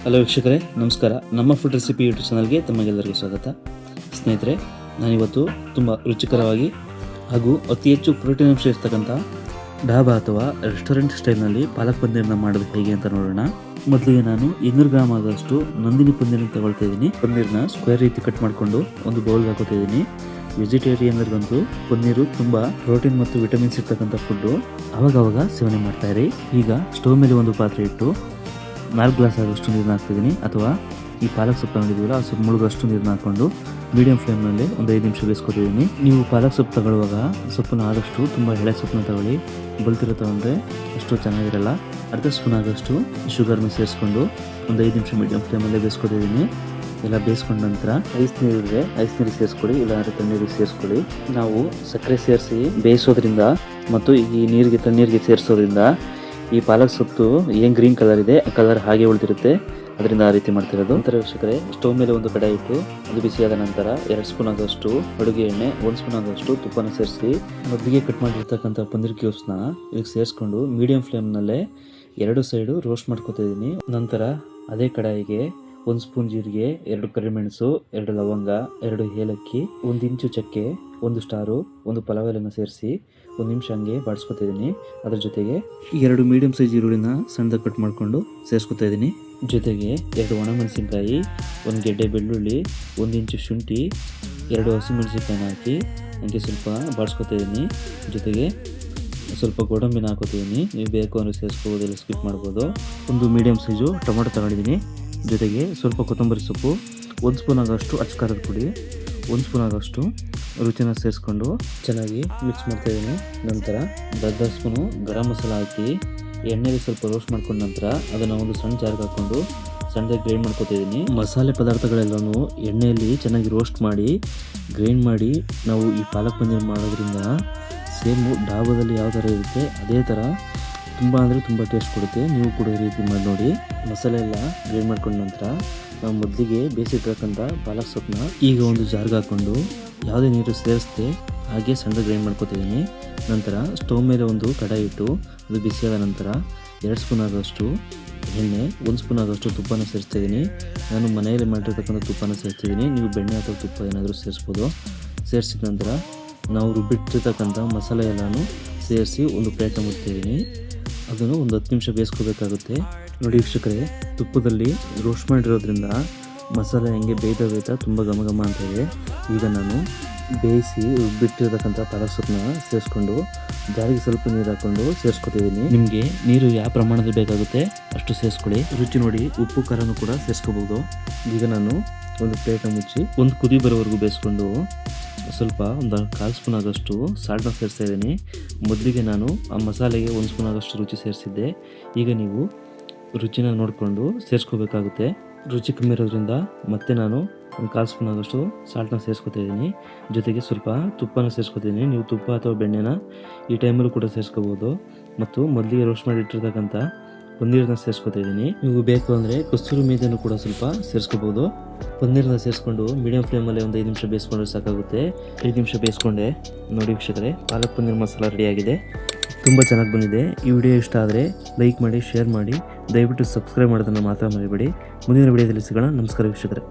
Hello ವೀಕ್ಷಕರೇ, ನಮಸ್ಕಾರ. ನಮ್ಮ ಫುಡ್ ರೆಸಿಪಿ ಯೂಟ್ಯೂಬ್ ಚಾನಲ್ಗೆ ತಮಗೆಲ್ಲರಿಗೂ ಸ್ವಾಗತ. ಸ್ನೇಹಿತರೆ, ನಾನಿವತ್ತು ತುಂಬ ರುಚಿಕರವಾಗಿ ಹಾಗೂ ಅತಿ ಹೆಚ್ಚು ಪ್ರೋಟೀನ್ ಅಂಶ ಇರ್ತಕ್ಕಂಥ ಡಾಬಾ ಅಥವಾ ರೆಸ್ಟೋರೆಂಟ್ ಸ್ಟೈಲ್ನಲ್ಲಿ ಪಾಲಕ್ ಪನ್ನೀರನ್ನ ಮಾಡೋದು ಹೇಗೆ ಅಂತ ನೋಡೋಣ. ಮೊದಲಿಗೆ ನಾನು 200 ಗ್ರಾಮ್ ಆದಷ್ಟು ನಂದಿನಿ ಪನ್ನೀರನ್ನ ತಗೊಳ್ತಾ ಇದ್ದೀನಿ. ಪನ್ನೀರ್ನ ಸ್ಕ್ವೇರ್ ರೀತಿ ಕಟ್ ಮಾಡಿಕೊಂಡು ಒಂದು ಬೌಲ್ಗೆ ಹಾಕೋತಾ ಇದ್ದೀನಿ. ವೆಜಿಟೇರಿಯನ್ರಿಗಂತೂ ಪನ್ನೀರು ತುಂಬ ಪ್ರೋಟೀನ್ ಮತ್ತು ವಿಟಮಿನ್ಸ್ ಇರ್ತಕ್ಕಂಥ ಫುಡ್ಡು. ಅವಾಗವಾಗ ಸೇವನೆ ಮಾಡ್ತಾ ಇರಿ. ಈಗ ಸ್ಟವ್ ಮೇಲೆ ಒಂದು ಪಾತ್ರೆ ಇಟ್ಟು 4 ಗ್ಲಾಸ್ ಆಗೋಷ್ಟು ನೀರನ್ನ ಹಾಕ್ತಿದ್ದೀನಿ, ಅಥವಾ ಈ ಪಾಲಕ್ ಸೊಪ್ಪು ತಗೊಂಡಿದ್ದೀವಲ್ಲ ಆ ಸೊಪ್ಪು ಮುಳುಗಷ್ಟು ನೀರನ್ನ ಹಾಕ್ಕೊಂಡು ಮೀಡಿಯಂ ಫ್ಲೇಮ್ನಲ್ಲಿ ಒಂದು 5 ನಿಮಿಷ ಬೇಯಿಸ್ಕೊತಿದ್ದೀನಿ. ನೀವು ಪಾಲಕ್ ಸೊಪ್ಪು ತಗೊಳ್ಳುವಾಗ ಸೊಪ್ಪನ್ನು ಆದಷ್ಟು ತುಂಬ ಎಳೆ ಸೊಪ್ಪನ್ನ ತಗೊಳ್ಳಿ. ಬಲ್ತಿರೋ ತಗೊಂಡ್ರೆ ಅಷ್ಟು ಚೆನ್ನಾಗಿರಲ್ಲ. ಅರ್ಧ ಸ್ಪೂನ್ ಆಗೋಷ್ಟು ಶುಗರ್ನ ಸೇರಿಸ್ಕೊಂಡು ಒಂದು 5 ನಿಮಿಷ ಮೀಡಿಯಂ ಫ್ಲೇಮಲ್ಲೇ ಬೇಯಿಸ್ಕೊತಿದ್ದೀನಿ. ಎಲ್ಲ ಬೇಯಿಸ್ಕೊಂಡ ನಂತರ ಐಸ್ ನೀರು ಸೇರಿಸ್ಕೊಳ್ಳಿ, ಇಲ್ಲ ತಣ್ಣೀರಿಗೆ ಸೇರಿಸ್ಕೊಳ್ಳಿ. ನಾವು ಸಕ್ಕರೆ ಸೇರಿಸಿ ಬೇಯಿಸೋದ್ರಿಂದ ಮತ್ತು ಈ ತಣ್ಣೀರಿಗೆ ಸೇರಿಸೋದ್ರಿಂದ ಈ ಪಾಲಕ್ ಸೊಪ್ಪು ಏನು ಗ್ರೀನ್ ಕಲರ್ ಇದೆ ಆ ಕಲರ್ ಹಾಗೆ ಉಳಿದಿರುತ್ತೆ. ಅದರಿಂದ ಆ ರೀತಿ ಮಾಡ್ತಿರೋದು. ನಂತರ ವೀಕ್ಷಕರೇ, ಸ್ಟವ್ ಮೇಲೆ ಒಂದು ಕಡಾಯಿ ಇಟ್ಟು ಅದು ಬಿಸಿಯಾದ ನಂತರ 2 ಸ್ಪೂನ್ ಆಗೋಷ್ಟು ಅಡುಗೆ ಎಣ್ಣೆ, 1 ಸ್ಪೂನ್ ಆಗೋಷ್ಟು ತುಪ್ಪನ ಸೇರಿಸಿ ಮೊದಲಿಗೆ ಕಟ್ ಮಾಡಿರ್ತಕ್ಕಂಥ ಪನ್ನೀರ್ ಕ್ಯೂಬ್ಸ್ನ ಇದಕ್ಕೆ ಸೇರಿಸ್ಕೊಂಡು ಮೀಡಿಯಂ ಫ್ಲೇಮ್ನಲ್ಲೇ 2 ಸೈಡು ರೋಸ್ಟ್ ಮಾಡ್ಕೊತಾ ಇದ್ದೀನಿ. ನಂತರ ಅದೇ ಕಡಾಯಿಗೆ 1 ಸ್ಪೂನ್ ಜೀರಿಗೆ, 2 ಕರಿಮೆಣಸು, 2 ಲವಂಗ, 2 ಏಲಕ್ಕಿ, 1 ಇಂಚು ಚಕ್ಕೆ, 1 ಸ್ಟಾರು, 1 ಪಲಾವ್ ಎಲೆನ ಸೇರಿಸಿ 1 ನಿಮಿಷ ಹಂಗೆ ಬಾಡಿಸ್ಕೊತಾ ಇದ್ದೀನಿ. ಅದ್ರ ಜೊತೆಗೆ 2 ಮೀಡಿಯಂ ಸೈಜ್ ಈರುಳ್ಳಿನ ಸಣ್ಣದಾಗಿ ಕಟ್ ಮಾಡಿಕೊಂಡು ಸೇರಿಸ್ಕೊತಾ ಇದ್ದೀನಿ. ಜೊತೆಗೆ 2 ಒಣಮೆಣಸಿನ್ಕಾಯಿ, 1 ಗೆಡ್ಡೆ ಬೆಳ್ಳುಳ್ಳಿ, 1 ಇಂಚು ಶುಂಠಿ, 2 ಹಸಿಮೆಣಸಿನ್ಕಾಯಿನ ಹಾಕಿ ಹಂಗೆ ಸ್ವಲ್ಪ ಬಾಡಿಸ್ಕೊತಾ ಇದ್ದೀನಿ. ಜೊತೆಗೆ ಸ್ವಲ್ಪ ಗೋಡಂಬಿನ ಹಾಕೋತಿದ್ದೀನಿ. ನೀವು ಬೇಕು ಅಂದರೆ ಸೇರಿಸ್ಕೋಬೋದು, ಇಲ್ಲ ಸ್ಕಿಪ್ ಮಾಡ್ಬೋದು. 1 ಮೀಡಿಯಂ ಸೈಜು ಟೊಮೊಟೊ ತಗೊಂಡಿದ್ದೀನಿ. ಜೊತೆಗೆ ಸ್ವಲ್ಪ ಕೊತ್ತಂಬರಿ ಸೊಪ್ಪು, 1 ಸ್ಪೂನ್ ಆಗೋಷ್ಟು ಅಚ್ಚಕಾರದ ಪುಡಿ, 1 ಸ್ಪೂನ್ ಆಗೋಷ್ಟು ರುಚಿನ ಸೇರಿಸ್ಕೊಂಡು ಚೆನ್ನಾಗಿ ಮಿಕ್ಸ್ ಮಾಡ್ತಾಯಿದ್ದೀನಿ. ನಂತರ ಅರ್ಧ ಸ್ಪೂನು ಗರಂ ಮಸಾಲ ಹಾಕಿ ಎಣ್ಣೆಗೆ ಸ್ವಲ್ಪ ರೋಸ್ಟ್ ಮಾಡ್ಕೊಂಡ ನಂತರ ಅದನ್ನು ಒಂದು ಸಣ್ಣ ಜಾರ್ಗೆ ಹಾಕ್ಕೊಂಡು ಸಣ್ಣದಾಗಿ ಗ್ರೈಂಡ್ ಮಾಡ್ಕೊತಿದ್ದೀನಿ. ಮಸಾಲೆ ಪದಾರ್ಥಗಳೆಲ್ಲನೂ ಎಣ್ಣೆಯಲ್ಲಿ ಚೆನ್ನಾಗಿ ರೋಸ್ಟ್ ಮಾಡಿ ಗ್ರೈಂಡ್ ಮಾಡಿ ನಾವು ಈ ಪಾಲಕ್ ಪನ್ನೀರ್ ಮಾಡೋದ್ರಿಂದ ಸೇಮು ಡಾಬಾದಲ್ಲಿ ಯಾವ ಥರ ಇರುತ್ತೆ ಅದೇ ಥರ ತುಂಬ ಅಂದರೆ ತುಂಬ ಟೇಸ್ಟ್ ಕೊಡುತ್ತೆ. ನೀವು ಕೂಡ ಈ ರೀತಿ ಮಾಡಿ ನೋಡಿ. ಮಸಾಲೆ ಎಲ್ಲ ಗ್ರೈಂಡ್ ಮಾಡ್ಕೊಂಡ ನಂತರ ನಾವು ಮೊದಲಿಗೆ ಬೇಯಿಸಿರ್ತಕ್ಕಂಥ ಪಾಲಕ್ ಸೊಪ್ಪನ್ನ ಈಗ ಒಂದು ಜಾರ್ಗೆ ಹಾಕ್ಕೊಂಡು ಯಾವುದೇ ನೀರು ಸೇರಿಸದೆ ಹಾಗೆ ಸಣ್ಣದಾಗಿ ಗ್ರೈಂಡ್ ಮಾಡ್ಕೊತಿದ್ದೀನಿ. ನಂತರ ಸ್ಟವ್ ಮೇಲೆ ಒಂದು ಕಡಾಯಿ ಇಟ್ಟು ಅದು ಬಿಸಿಯಾದ ನಂತರ 2 ಸ್ಪೂನ್ ಆಗೋಷ್ಟು ಎಣ್ಣೆ, 1 ಸ್ಪೂನ್ ಆಗೋಷ್ಟು ತುಪ್ಪನ ಸೇರಿಸ್ತಿದ್ದೀನಿ. ನಾನು ಮನೆಯಲ್ಲಿ ಮಾಡಿರ್ತಕ್ಕಂಥ ತುಪ್ಪನ ಸೇರಿಸ್ತಿದ್ದೀನಿ. ನೀವು ಬೆಣ್ಣೆ ಅಥವಾ ತುಪ್ಪ ಏನಾದರೂ ಸೇರಿಸ್ಬೋದು. ಸೇರಿಸಿದ ನಂತರ ನಾವು ರುಬ್ಬಿಟ್ಟಿರ್ತಕ್ಕಂಥ ಮಸಾಲೆ ಎಲ್ಲನೂ ಸೇರಿಸಿ ಒಂದು ಪ್ಲೇಟ್ನ ಮುಚ್ತಿದ್ದೀನಿ. ಅದನ್ನು ಒಂದು 10 ನಿಮಿಷ ಬೇಯಿಸ್ಕೋಬೇಕಾಗುತ್ತೆ. ನೋಡಿ ವೀಕ್ಷಕರೇ, ತುಪ್ಪದಲ್ಲಿ ರೋಸ್ಟ್ ಮಾಡಿರೋದ್ರಿಂದ ಮಸಾಲೆ ಹೆಂಗೆ ಬೇಯ್ತಾ ತುಂಬ ಘಮ ಅಂತ ಇದೆ. ಈಗ ನಾನು ಬೇಯಿಸಿ ರುಬ್ಬಿಟ್ಟಿರ್ತಕ್ಕಂಥ ಪಾಲಕ್ ಸೊಪ್ಪನ್ನ ಸೇರಿಸ್ಕೊಂಡು ಜಾರಿಗೆ ಸ್ವಲ್ಪ ನೀರು ಹಾಕ್ಕೊಂಡು ಸೇರಿಸ್ಕೊತಿದ್ದೀನಿ. ನಿಮಗೆ ನೀರು ಯಾವ ಪ್ರಮಾಣದಲ್ಲಿ ಬೇಕಾಗುತ್ತೆ ಅಷ್ಟು ಸೇರಿಸ್ಕೊಳ್ಳಿ. ರುಚಿ ನೋಡಿ ಉಪ್ಪು ಖಾರನೂ ಕೂಡ ಸೇರಿಸ್ಕೋಬೋದು. ಈಗ ನಾನು ಒಂದು ಪ್ಲೇಟ್ನ ಮುಚ್ಚಿ ಒಂದು ಕುದಿ ಬರೋವರೆಗೂ ಬೇಯಿಸ್ಕೊಂಡು ಸ್ವಲ್ಪ ಒಂದು 1/4 ಸ್ಪೂನ್ ಆಗೋಷ್ಟು ಸಾಲ್ಟ್ನ ಸೇರಿಸ್ತಾ ಇದ್ದೀನಿ. ಮೊದಲಿಗೆ ನಾನು ಆ ಮಸಾಲೆಗೆ 1 ಸ್ಪೂನ್ ಆಗೋಷ್ಟು ರುಚಿ ಸೇರಿಸಿದ್ದೆ. ಈಗ ನೀವು ರುಚಿನ ನೋಡಿಕೊಂಡು ಸೇರಿಸ್ಕೋಬೇಕಾಗುತ್ತೆ. ರುಚಿ ಕಮ್ಮಿ ಇರೋದ್ರಿಂದ ಮತ್ತೆ ನಾನು ಒಂದು 1/4 ಸ್ಪೂನ್ ಆಗೋಷ್ಟು ಸಾಲ್ಟ್ನ ಸೇರಿಸ್ಕೊತಾ ಇದ್ದೀನಿ. ಜೊತೆಗೆ ಸ್ವಲ್ಪ ತುಪ್ಪನ ಸೇರಿಸ್ಕೊತಿದ್ದೀನಿ. ನೀವು ತುಪ್ಪ ಅಥವಾ ಬೆಣ್ಣೆನ ಈ ಟೈಮಲ್ಲೂ ಕೂಡ ಸೇರಿಸ್ಕೋಬೋದು. ಮತ್ತು ಮೊದಲಿಗೆ ರೋಸ್ಟ್ ಮಾಡಿ ಇಟ್ಟಿರ್ತಕ್ಕಂಥ ಪನ್ನೀರನ್ನ ಸೇರಿಸ್ಕೊತಾ ಇದ್ದೀನಿ. ನೀವು ಬೇಕು ಅಂದರೆ ಕಸ್ತೂರಿ ಮೇಥಿಯನ್ನು ಕೂಡ ಸ್ವಲ್ಪ ಸೇರಿಸ್ಕೋಬೋದು. ಪನ್ನೀರನ್ನ ಸೇರಿಸ್ಕೊಂಡು ಮೀಡಿಯಂ ಫ್ಲೇಮಲ್ಲಿ ಒಂದು 5 ನಿಮಿಷ ಬೇಯಿಸ್ಕೊಂಡ್ರೆ ಸಾಕಾಗುತ್ತೆ. 5 ನಿಮಿಷ ಬೇಯಿಸ್ಕೊಂಡೆ. ನೋಡಿ ವೀಕ್ಷಕರೇ, ಪಾಲಕ್ ಪನ್ನೀರ್ ಮಸಾಲ ರೆಡಿಯಾಗಿದೆ. ತುಂಬ ಚೆನ್ನಾಗಿ ಬಂದಿದೆ. ಈ ವಿಡಿಯೋ ಇಷ್ಟ ಆದರೆ ಲೈಕ್ ಮಾಡಿ, ಶೇರ್ ಮಾಡಿ, ದಯವಿಟ್ಟು ಸಬ್ಸ್ಕ್ರೈಬ್ ಮಾಡೋದನ್ನು ಮಾತ್ರ ಮರಿಬೇಡಿ. ಮುಂದಿನ ವಿಡಿಯೋದಲ್ಲಿ ಸಿಗೋಣ. ನಮಸ್ಕಾರ ವೀಕ್ಷಕರೇ.